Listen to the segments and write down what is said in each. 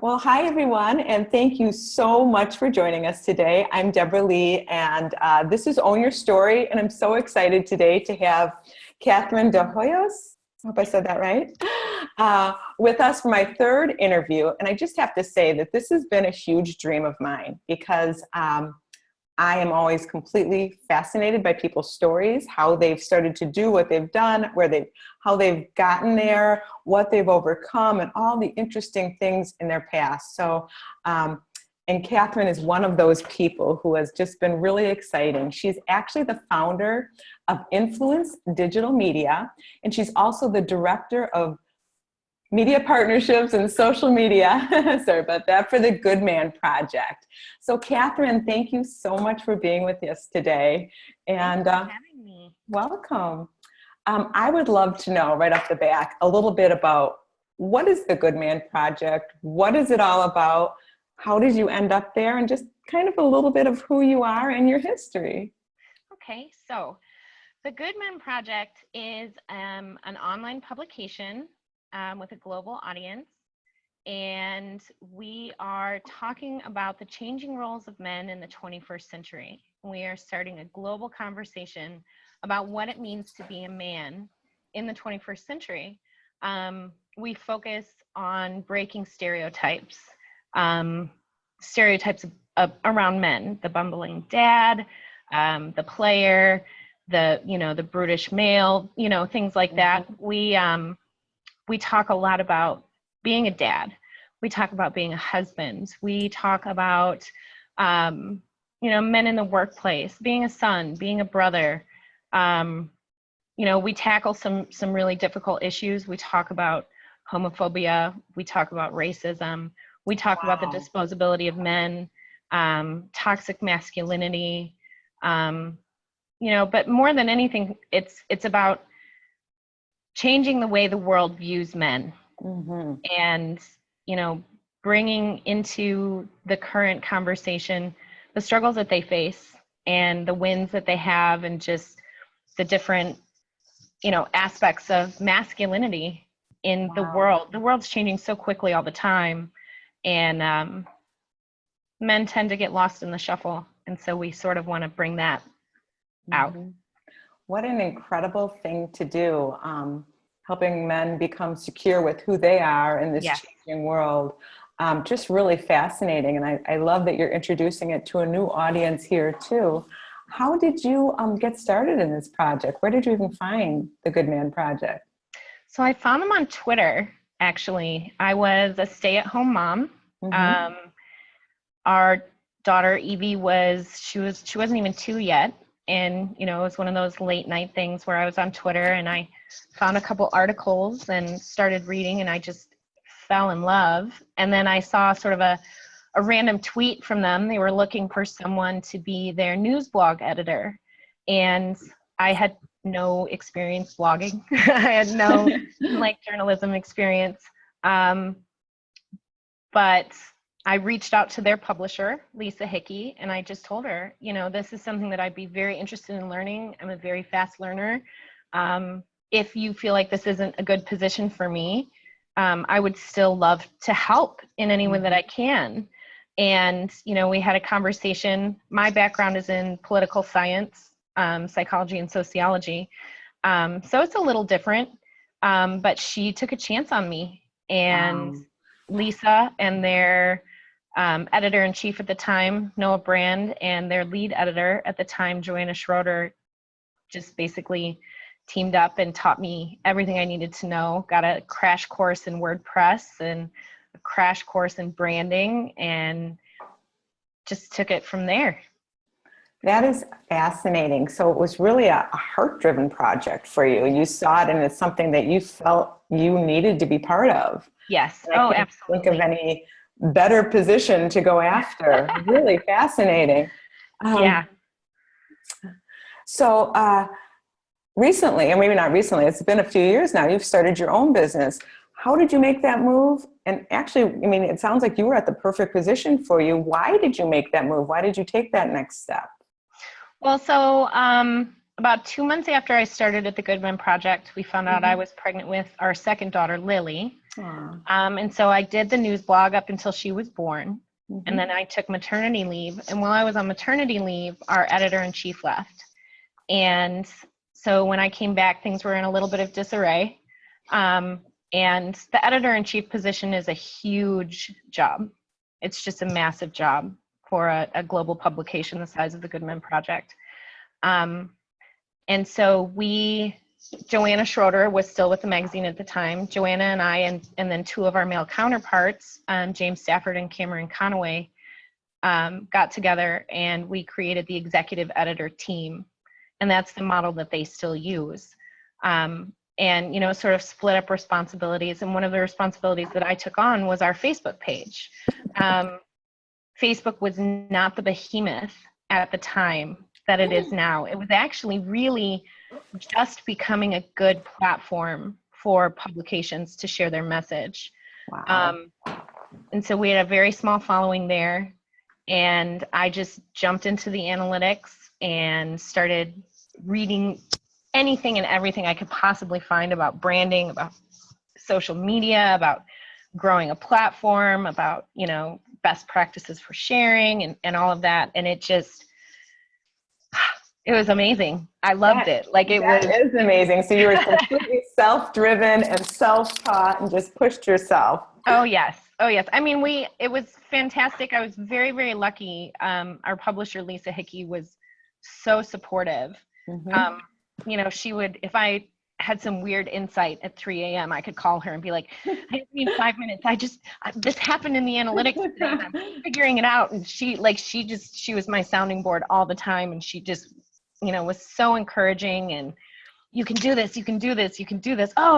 Well, hi everyone, and thank you so much for joining us today. I'm Deborah Lee, and this is Own Your Story, and I'm so excited today to have Kathryn DeHoyos, I hope I said that right, with us for my third interview. And I just have to say that this has been a huge dream of mine because I am always completely fascinated by people's stories, how they've started to do what they've done, how they've gotten there, what they've overcome, and all the interesting things in their past. So, and Kathryn is one of those people who has just been really exciting. She's actually the founder of Influence Digital Media, and she's also the director of media partnerships and social media, sorry about that, for the Good Man Project. So Kathryn, thank you so much for being with us today. And Thanks for having me. Welcome. I would love to know right off the bat a little bit about what is the Good Man Project? What is it all about? How did you end up there? And just kind of a little bit of who you are and your history. Okay, so the Good Men Project is an online publication with a global audience, and we are talking about the changing roles of men in the 21st century. We are starting a global conversation about what it means to be a man in the 21st century. We focus on breaking stereotypes, around men: the bumbling dad, the player, the brutish male, things like that. We talk a lot about being a dad. We talk about being a husband. We talk about, men in the workplace, being a son, being a brother. We tackle some really difficult issues. We talk about homophobia. We talk about racism. We talk about the disposability of men, toxic masculinity. But more than anything, it's about changing the way the world views men, and, bringing into the current conversation the struggles that they face and the wins that they have, and just the different, aspects of masculinity in the world. The world's changing so quickly all the time, and men tend to get lost in the shuffle. And so we sort of want to bring that out. What an incredible thing to do, helping men become secure with who they are in this changing world. Just really fascinating. And I love that you're introducing it to a new audience here too. How did you get started in this project? Where did you even find the Good Man Project? So I found them on Twitter, actually. I was a stay-at-home mom. Our daughter Evie she wasn't even 2 yet. And, it was one of those late night things where I was on Twitter and I found a couple articles and started reading, and I just fell in love. And then I saw sort of a random tweet from them. They were looking for someone to be their news blog editor. And I had no experience blogging. I had no journalism experience. But I reached out to their publisher, Lisa Hickey, and I just told her, this is something that I'd be very interested in learning. I'm a very fast learner. If you feel like this isn't a good position for me, I would still love to help in any way that I can. And, we had a conversation. My background is in political science, psychology and sociology. So it's a little different, but she took a chance on me. And Lisa and their editor-in-chief at the time, Noah Brand, and their lead editor at the time, Joanna Schroeder, just basically teamed up and taught me everything I needed to know. Got a crash course in WordPress and a crash course in branding, and just took it from there. That is fascinating. So it was really a heart-driven project for you. You saw it, and it's something that you felt you needed to be part of. Yes. I can't absolutely. think of any better position to go after. Really fascinating. So recently, or maybe not recently, it's been a few years now, you've started your own business. How did you make that move? And actually, it sounds like you were at the perfect position for you. Why did you make that move? Why did you take that next step? Well, so about 2 months after I started at the Good Men Project, we found out I was pregnant with our second daughter, Lily. Aw. And so I did the news blog up until she was born. Mhm. And then I took maternity leave. And while I was on maternity leave, our editor-in-chief left. And so when I came back, things were in a little bit of disarray. And the editor-in-chief position is a huge job. It's just a massive job for a global publication the size of the Good Men Project. And so Joanna Schroeder was still with the magazine at the time. Joanna and I, and then two of our male counterparts, James Stafford and Cameron Conaway, got together and we created the executive editor team. And that's the model that they still use. And, sort of split up responsibilities. And one of the responsibilities that I took on was our Facebook page. Facebook was not the behemoth at the time that it is now. It was actually really just becoming a good platform for publications to share their message. Wow. And so we had a very small following there. And I just jumped into the analytics and started reading anything and everything I could possibly find about branding, about social media, about growing a platform, about, best practices for sharing and all of that. And it was amazing. I loved it. Like That is amazing. So you were completely self-driven and self-taught and just pushed yourself. Oh, yes. Oh, yes. I mean, it was fantastic. I was very, very lucky. Our publisher, Lisa Hickey, was so supportive. Mm-hmm. She would, if I had some weird insight at 3 a.m., I could call her and be like, I just need 5 minutes. This happened in the analytics today and I'm figuring it out. And she was my sounding board all the time. And she just, was so encouraging and you can do this, you can do this, you can do this. Oh,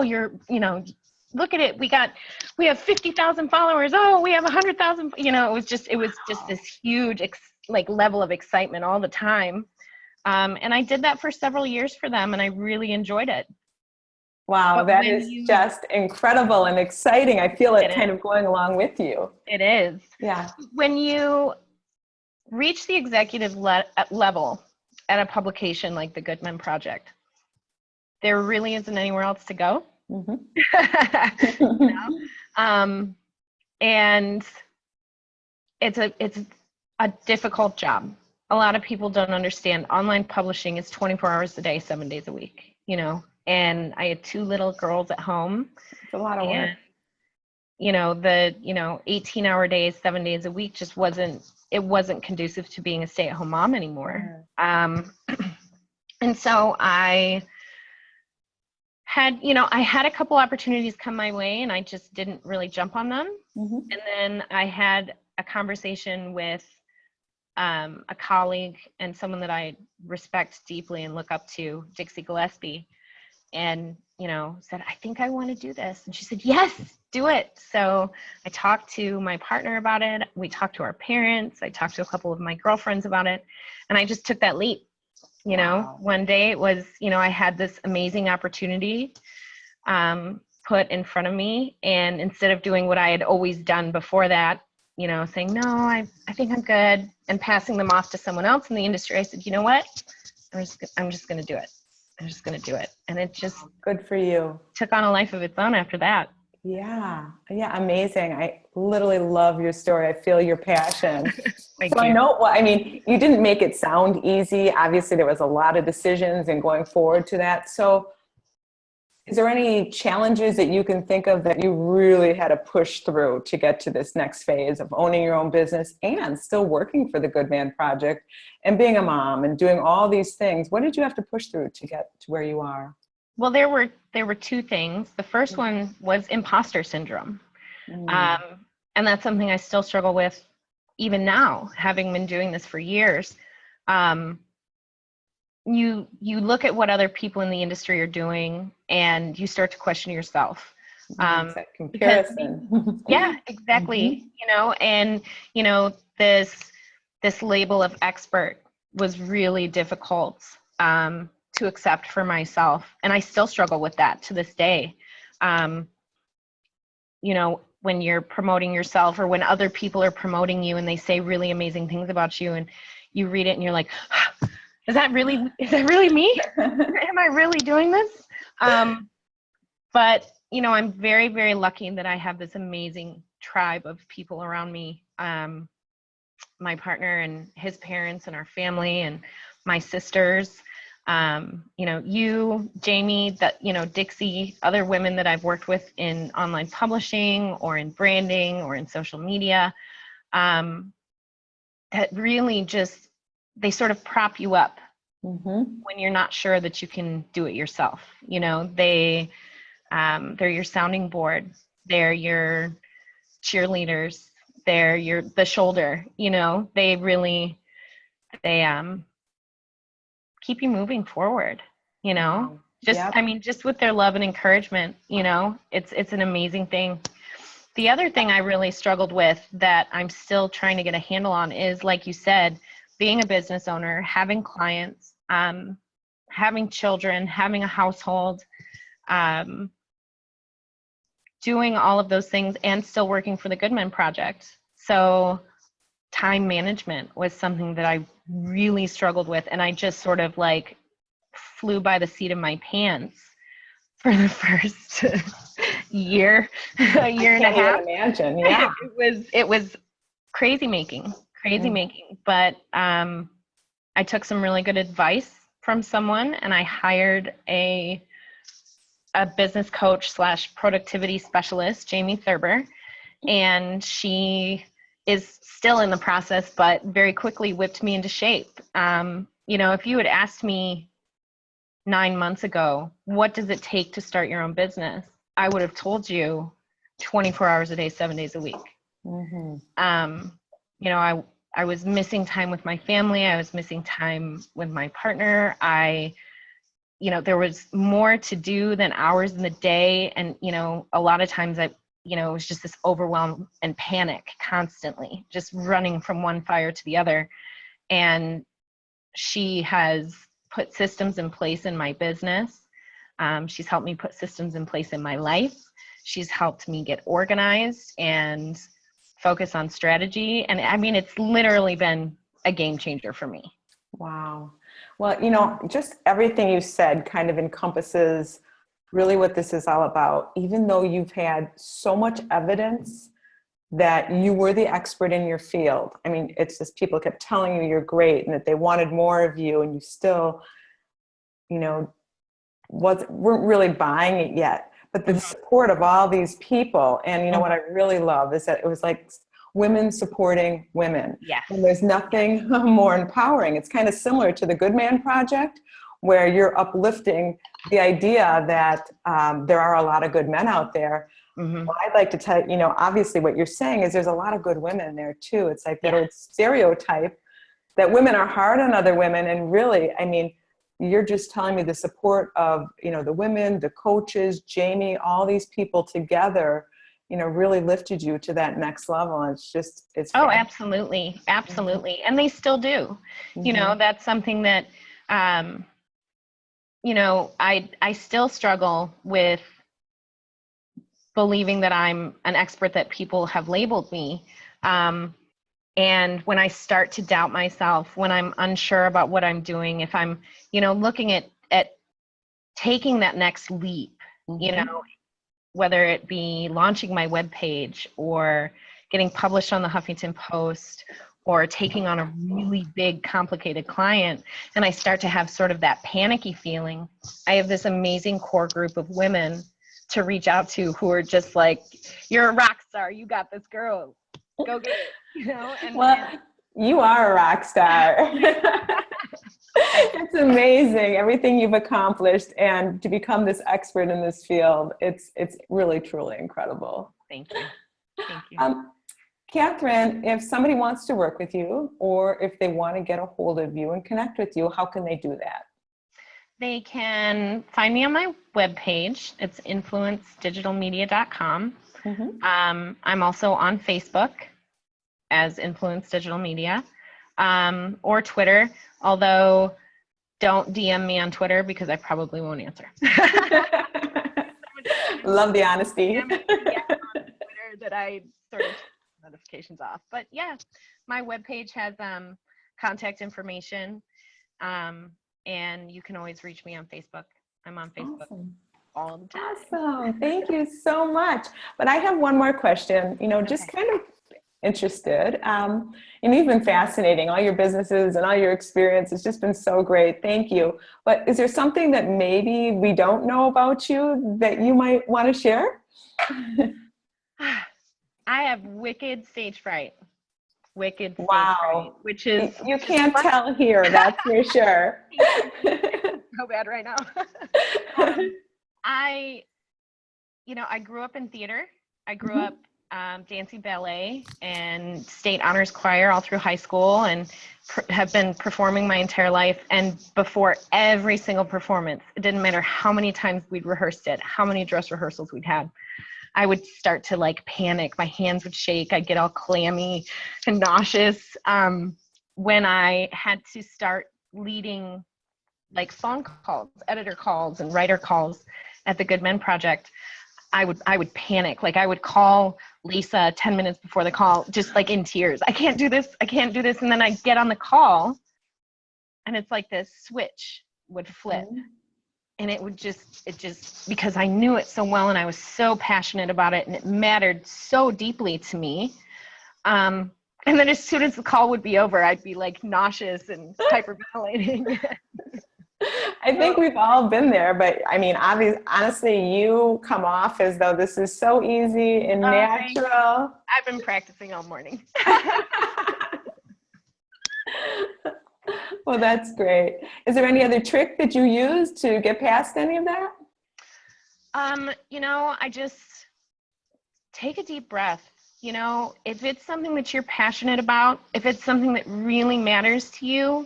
look at it. We have 50,000 followers. Oh, we have 100,000. It was just this huge level of excitement all the time. And I did that for several years for them and I really enjoyed it. Wow, But that is just incredible and exciting. I feel it kind of going along with you. It is. Yeah. When you reach the executive level at a publication like the Good Men Project, there really isn't anywhere else to go. Mm-hmm. And it's a difficult job. A lot of people don't understand online publishing is 24 hours a day, 7 days a week, and I had 2 little girls at home. It's a lot of work. And, the 18-hour days, 7 days a week just wasn't conducive to being a stay-at-home mom anymore. Yeah. And so I had a couple opportunities come my way and I just didn't really jump on them. Mm-hmm. And then I had a conversation with a colleague and someone that I respect deeply and look up to, Dixie Gillespie, and, said, I think I want to do this. And she said, yes, do it. So I talked to my partner about it. We talked to our parents. I talked to a couple of my girlfriends about it. And I just took that leap. Wow. One day it was, I had this amazing opportunity put in front of me. And instead of doing what I had always done before that, saying, no, I think I'm good, and passing them off to someone else in the industry, I said, you know what? I'm just going to do it. I'm just going to do it. And it just good for you. Took on a life of its own after that. Yeah. Yeah. Amazing. I literally love your story. I feel your passion. Thank so you. I know, you didn't make it sound easy. Obviously there was a lot of decisions and going forward to that. So is there any challenges that you can think of that you really had to push through to get to this next phase of owning your own business and still working for the Good Man Project and being a mom and doing all these things? What did you have to push through to get to where you are? Well, there were 2 things. The first one was imposter syndrome. And that's something I still struggle with even now, having been doing this for years. You look at what other people in the industry are doing and you start to question yourself. It's that comparison. Yeah, exactly. Mm-hmm. And this label of expert was really difficult to accept for myself. And I still struggle with that to this day. When you're promoting yourself or when other people are promoting you and they say really amazing things about you and you read it and you're like, is that really me? Am I really doing this? But you know, I'm very, very lucky that I have this amazing tribe of people around me. My partner and his parents and our family and my sisters, you know, you, Jamie, that, you know, Dixie, other women that I've worked with in online publishing or in branding or in social media, that really just, they sort of prop you up when you're not sure that you can do it yourself. You know, they're your sounding board. They're your cheerleaders. They're the shoulder, you know, they keep you moving forward, you know, just, I mean, just with their love and encouragement, you know, it's an amazing thing. The other thing I really struggled with that I'm still trying to get a handle on is, like you said, being a business owner, having clients, having children, having a household, doing all of those things and still working for the Goodman Project. So time management was something that I really struggled with. And I just sort of like flew by the seat of my pants for the first year and a half. Imagine, yeah. It was crazy making. But I took some really good advice from someone, and I hired a business coach / productivity specialist, Jamie Thurber, and she is still in the process, but very quickly whipped me into shape. You know, if you had asked me 9 months ago, what does it take to start your own business? I would have told you 24 hours a day, 7 days a week. You know, I was missing time with my family. I was missing time with my partner. You know, there was more to do than hours in the day. And, you know, a lot of times you know, it was just this overwhelm and panic constantly, just running from one fire to the other. And she has put systems in place in my business. She's helped me put systems in place in my life. She's helped me get organized and focus on strategy. And I mean, it's literally been a game changer for me. Wow. Well, you know, just everything you said kind of encompasses really what this is all about. Even though you've had so much evidence that you were the expert in your field. I mean, it's just people kept telling you you're great and that they wanted more of you, and you still, you know, weren't really buying it yet. But the support of all these people, and you know what I really love is that it was like women supporting women. Yes. And there's nothing more empowering. It's kind of similar to the Good Man Project, where you're uplifting the idea that there are a lot of good men out there. Well, I'd like to tell you know, obviously what you're saying is there's a lot of good women there too. It's like that old stereotype that women are hard on other women. And really, I mean, you're just telling me the support of, you know, the women, the coaches, Jamie, all these people together, you know, really lifted you to that next level. And it's just, it's absolutely. Absolutely. And they still do. You know, that's something that, you know, I still struggle with believing that I'm an expert that people have labeled me. And when I start to doubt myself, when I'm unsure about what I'm doing, if I'm, you know, looking at taking that next leap, you know, whether it be launching my webpage or getting published on the Huffington Post or taking on a really big, complicated client, and I start to have sort of that panicky feeling, I have this amazing core group of women to reach out to who are just like, you're a rock star, you got this, girl, go get it, you know? You are a rock star. It's amazing everything you've accomplished, and to become this expert in this field, it's really truly incredible. Thank you. Kathryn, if somebody wants to work with you, or if they want to get a hold of you and connect with you, how can they do that? They can find me on my webpage. It's influencedigitalmedia.com. I'm also on Facebook as Influence Digital Media, or Twitter, although don't DM me on Twitter because I probably won't answer. Love the honesty. On Twitter that I sort of notifications off. But yeah, my webpage has contact information, and you can always reach me on Facebook. I'm on Facebook. all the time. Awesome. Thank you so much. But I have one more question, just Okay. kind of interested. And you've been fascinating, all your businesses and all your experience. It's just been so great. Thank you. But is there something that maybe we don't know about you that you might want to share? I have wicked stage fright. Wicked stage fright, Wow. which is You just can't fun. tell here, that's for sure. So bad right now. I grew up in theater. I grew up dancing ballet and state honors choir all through high school, and have been performing my entire life. And before every single performance, it didn't matter how many times we'd rehearsed it, how many dress rehearsals we'd had, I would start to like panic. My hands would shake. I'd get all clammy and nauseous. When I had to start leading like phone calls, editor calls, and writer calls at the Good Men Project, I would panic. Like I would call Lisa 10 minutes before the call, just like in tears. I can't do this. I can't do this. And then I get on the call, and it's like this switch would flip. And it just, because I knew it so well and I was so passionate about it and it mattered so deeply to me. And then as soon as the call would be over, I'd be like nauseous and hyperventilating. I think we've all been there, but I mean, honestly, you come off as though this is so easy and natural. I've been practicing all morning. Well, that's great. Is there any other trick that you use to get past any of that? I just take a deep breath. If it's something that you're passionate about, if it's something that really matters to you,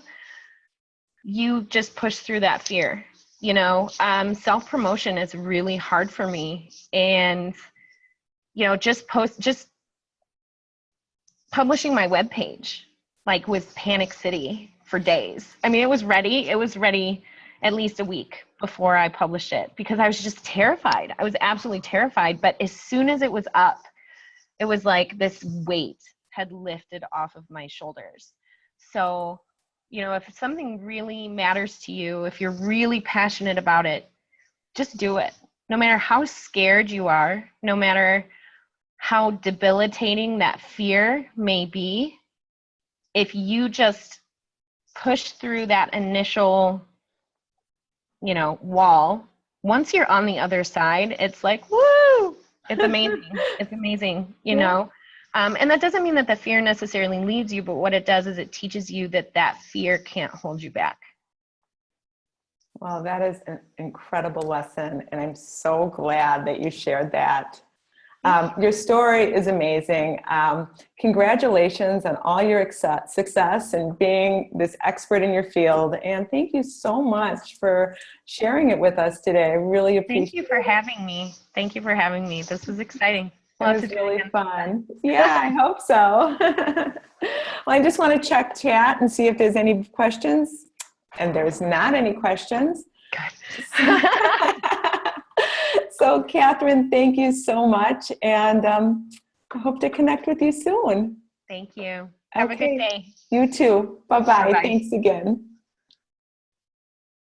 you just push through that fear. Self-promotion is really hard for me. And, just publishing my webpage, like with Panic City for days. I mean, it was ready at least a week before I published it because I was just terrified. I was absolutely terrified. But as soon as it was up, it was like this weight had lifted off of my shoulders. So, if something really matters to you, if you're really passionate about it, just do it. No matter how scared you are, no matter how debilitating that fear may be, if you just push through that initial, wall, once you're on the other side, it's like, woo, it's amazing. It's amazing, and that doesn't mean that the fear necessarily leaves you, but what it does is it teaches you that fear can't hold you back. Well, that is an incredible lesson, and I'm so glad that you shared that. Your story is amazing. Congratulations on all your success and being this expert in your field. And thank you so much for sharing it with us today. I really appreciate it. Thank you for having me. Thank you for having me. This was exciting. It was really fun. Yeah, I hope so. Well, I just want to check chat and see if there's any questions. And there's not any questions. Good. So, Kathryn, thank you so much, and I hope to connect with you soon. Thank you. Have a good day. You too. Bye-bye. Bye-bye. Thanks again.